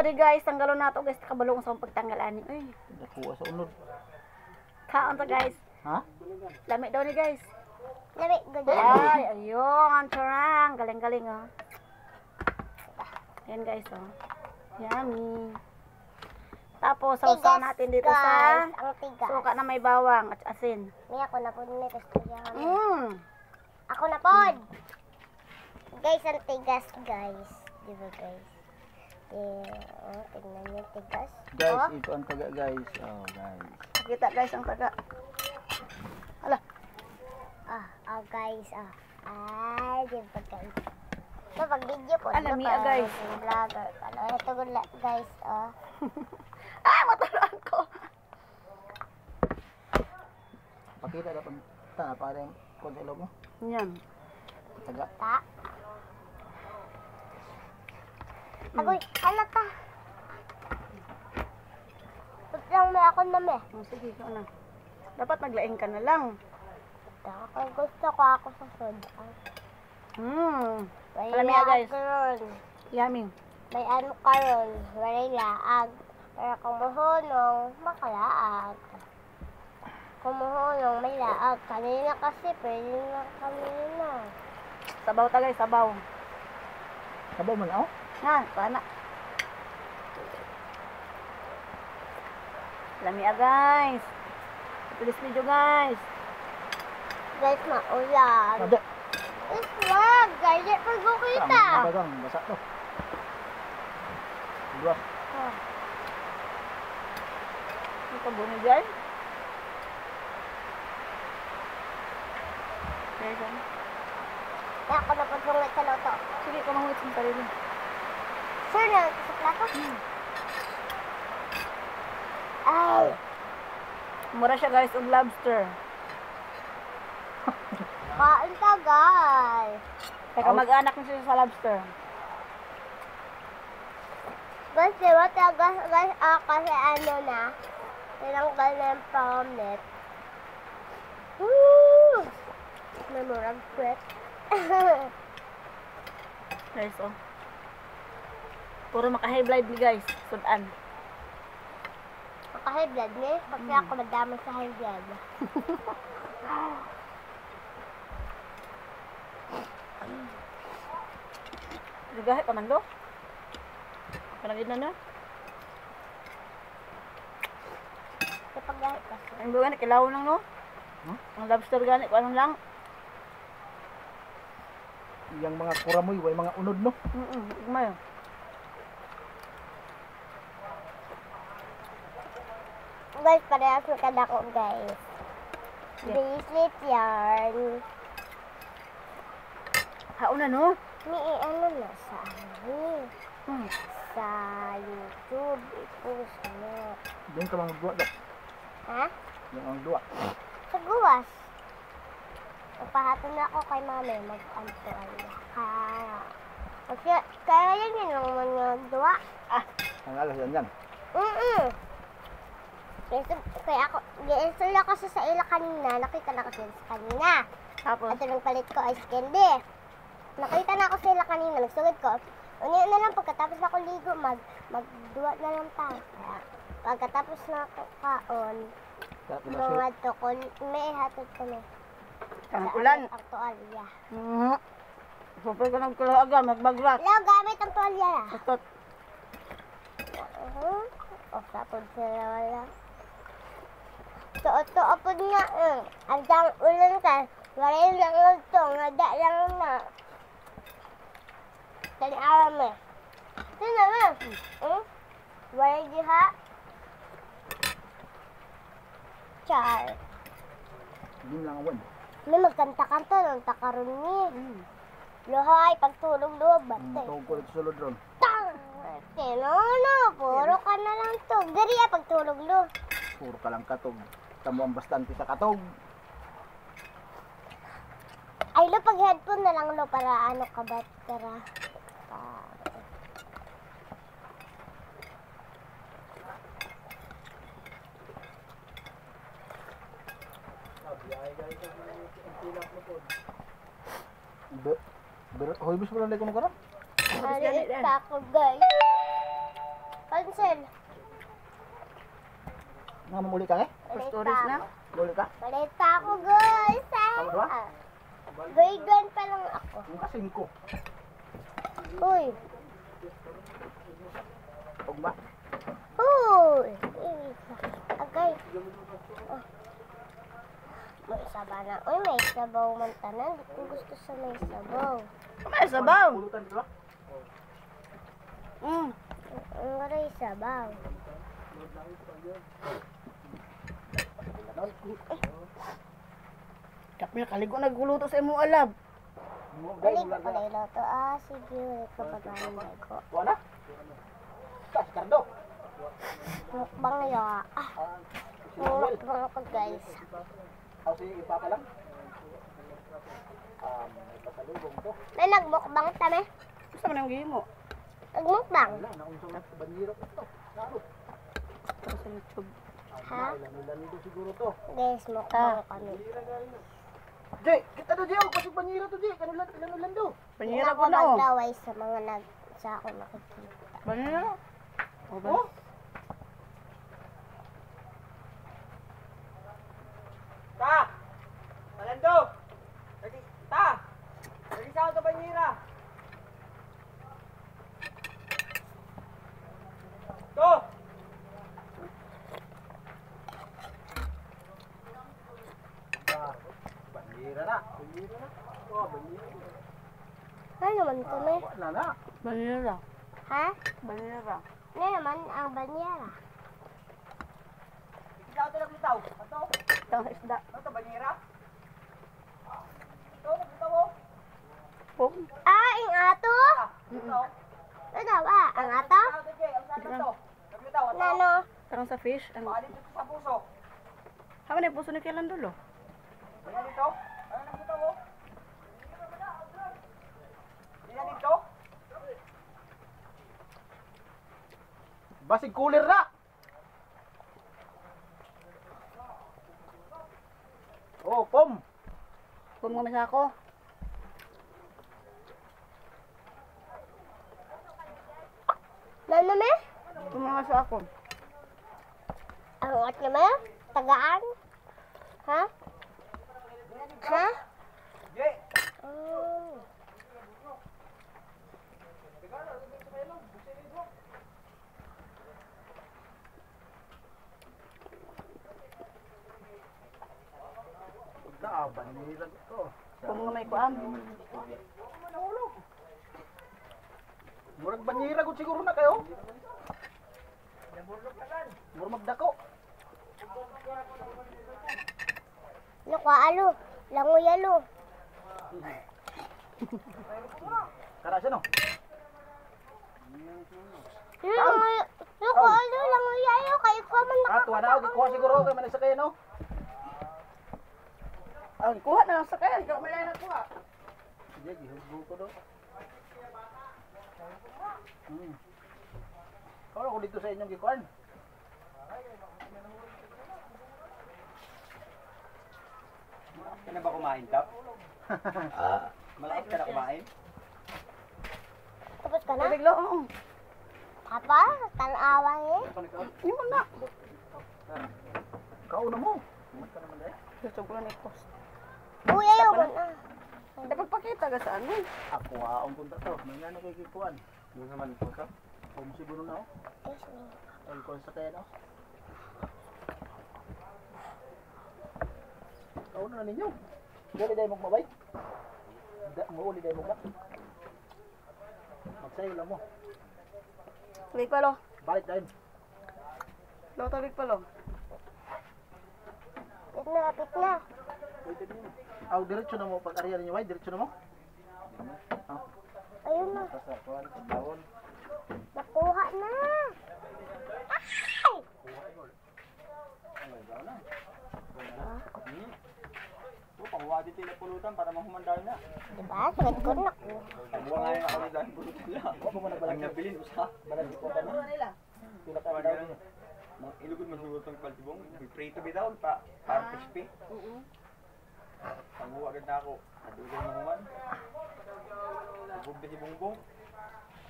Ari guys, tanggalon nato guys, kabalong sa pagtanggal ani. Ay, Nakuha sa unod. kaon to guys. Ha? Lami daw ni guys. Lami, ganyan. Ay, ayun, charang, galing-galing oh. Ayan guys oh. Yummy. Tapos sausaw natin dito sa Ang tigas. suka na may bawang at asin. May ako na po nito. Ako na po. Guys, ang tigas guys. Diba guys? Oh, tingnan niyo tigas. Guys, Oh. ito ang taga guys. Oh, guys. Kita guys ang taga. Ala, Oh guys, Ay, diba guys? So, pag video ko, Alam niya, guys. Vlogger. Ito guys, ay matuloan ko. Pakita na pa parang konselo mo. Yan. Taga. Ta. Agoy, halata. Ba't lang may ako na me? Oh, sige, ikaw na. Dapat maglaing ka na lang. Kung gusto ko ako sa soda. May Alam niya, guys. karon. Yummy. May ano karon. May laag. Pero kung mahunong, makalaag. Kung mahunong, may laag. Kanina kasi, pwede na kanina. Sabaw ta guys, sabaw. Sabaw mo na oh. Yan, pana. Lami guys. Tulis video guys. Guys, maulan. Sabi. Is wag, guys. Di pa ko kita. Bagang, basa to. Dua. Ito bunyi guys. Guys, ano? Kaya ako na pagsungat sa loto. Sige, kamangwit sa sarili. Sir, na sa plato? Ay. Mura siya guys, og lobster. Kain ka, guys. Teka, mag-anak na siya sa lobster. Guys, diba tagas, guys, kasi ano na, tinanggal na yung pamit. Woo! Namurag sweat. Guys, oh. Puro maka-high blood ni guys. Sudan. Maka-high blood ni, kasi ako madami sa high blood. Ligahe pa man do. Panagid na na. Kapag gahit kasi. Ang buwan, kilaw lang no. Ang lobster gani, anong lang. Yang mga kuramoy, way mga unod no. Igmay. Guys, parehas na kadako, guys. Bracelet yarn. Hauna no. May ano na sa ano. Sa YouTube. I-post mo. Diyan ka mga dua dok. Ha? Yung ang dua. Sa guwas. Papahaton na ako kay mami. Mag-antuan niya. Kasi, kaya yan yun naman yung duwa. Ang alas yan. Kaya ako, i-install ako sa ila kanina. Nakita na kasi sa kanina. Tapos, At yung palit ko ay candy. Nakita na ako sa ila kanina. Nagsugod ko. Unya na lang pagkatapos na ako ligo, magduwa na lang tayo. Pagkatapos na ako kaon, mga tukon, may hatod kami. ang ulan. Ang tuwalya. Sopay ko ng kulaga, magbagrat. Hello, gamit ang tuwalya na. Ito, O, sapod sila wala. Tuot-tuopod nga. Ang dang ulan ka. Wala lang ito. Ngada lang na. Tani-aram eh. Ito naman. Wala diha. Char. Hindi lang awan. May magkanta-kanta ng takaroon ni. Luhay, pagtulog loob. Bate. Tawag ko ito sa lodron. Tang! Tinono, puro ka na lang to. Gariya, pagtulog lo. Puro ka lang katog. Tamo ang bastante sa katog. Ay, lo, pag headphone na lang lo para ano ka ba? Para. Hoy, bis mo lang ko na karon. Alit ako, guys. cancel. Mamuli ka eh? Storage na. Muli ka? Balita ako, guys. Tama ba? Grade 1 pa lang ako. Yung kasing ko. Uy. Huwag ba? Uy. Agay. Oh. May sabaw na. Uy, may sabaw man tanan. Hindi ko gusto sa may sabaw. May sabaw. Pulutan dito. Mm. Ang garay sabaw. Kapil kaligo naguluto sa imo alab. Balik ko pala iloto. Sige. Kapag ko. Wala? Kardo. Mukbang yo. Mukbang ako, guys. Ako sige, ipapa lang. Pasalubong to. May nagmukbang tame. Gusto mo na yung gihimo? Nagmukbang. Wala, nakunsong na baniro ito. Lalo. Para sa YouTube. Ha? Lalo siguro to. Guys, mukbang kami. Jay, kita do Jay, pasig baniro to Jay. Kanulan do. Panira Ako ko na oh. maglaway sa mga sa ako nakikita. Panira. O ba? Oh. Ta! Talando! Ta! Lagi sa auto banira. To! Banira na. Banira na. Oh, banira. Ano naman kami? Wala na. Panira. Ha? Panira. Ano naman ang banyera? Ikaw ito naglitaw. Ato? Itang isda. Ano ito, banira? Ito, naglitaw mo? Pum. Ang ato? Ito. Ano ba? Ang ato? Ito, Jay. Ang saan ito? Naglitaw, ato? Nano? Tarang sa fish. Ano? Maalit ito sa puso. Haman ay puso ni kailan dulo. Ano dito? Ano naglitaw mo? Yan dito? Basig cooler na! Oh, pom! Pum nga masa ako. Nano me? Pum nga sa ako. Ang at naman? Tagaan? Ha? Ha? Jay! Oh. Banirag ito. Pum nga may kuam. Murag banirag ko siguro na kayo. Murag magdako. Nakualo. Langoy alo. Karasa no? Nakualo. Langoy alo. Kayo ko man Tuwa na ako. Kuha siguro kayo manisa kayo no? Ah, kuha na lang sa kaya. Ikaw malay na kuha. Sige, gihugo ko do. Kau ako dito sa inyong gikuan. Ka na ba kumain, Tap? Malapit ka na kumain? Tapos ka na? Tubig lo. Oo. Papa, tanawan eh. Hindi mo na. Kauna mo. Ka naman dahil. Gusto ko lang i-post. Uy, ayaw ko na. Dapat pakita ka saan eh. Ako aong punta to. Nangyana kay gikuan. Doon naman po ka. Kung siguro na ako. Ay, kung sa kaya na ako. Kauna na ninyo. Gali dahil magmabay. Mauli dahil magmabay. Magsayo lang mo. Tubig pa lo. Balik dahil. Lo, tubig pa lo. Pit na. Pwede din. Aw, diretso na mo. Pag-area ninyo, ay, diretso na mo. Ayun na. Pasakuan, pagdawon. Nakuha na. Panguha dito yung pulutan para mahumandal na. Diba? Sagad ko na ko. Panguha nga yung ako nila yung pulutan nila. Huwag mo man nagbalang Ang nabilin, usa. Balang ko pa na. Tulak ka daw niya. Ilugod man siguro itong paltibong. Prito bitaw, para crispy. Panguha agad na ako. Nadugay mo human. Bubog na si Bongbong.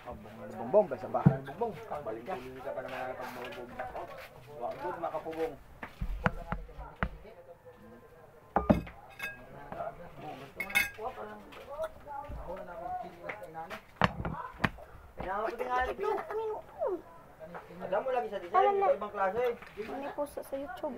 Bongbong, bay sa bahay ng bongbong. Balik ka. Hindi ka pa naman nakapag-bongbong. Wag doon makapubong. Kailangan ko din nga alip yun. Alam mo lagi sa design, ibang klase. Ano po sa YouTube?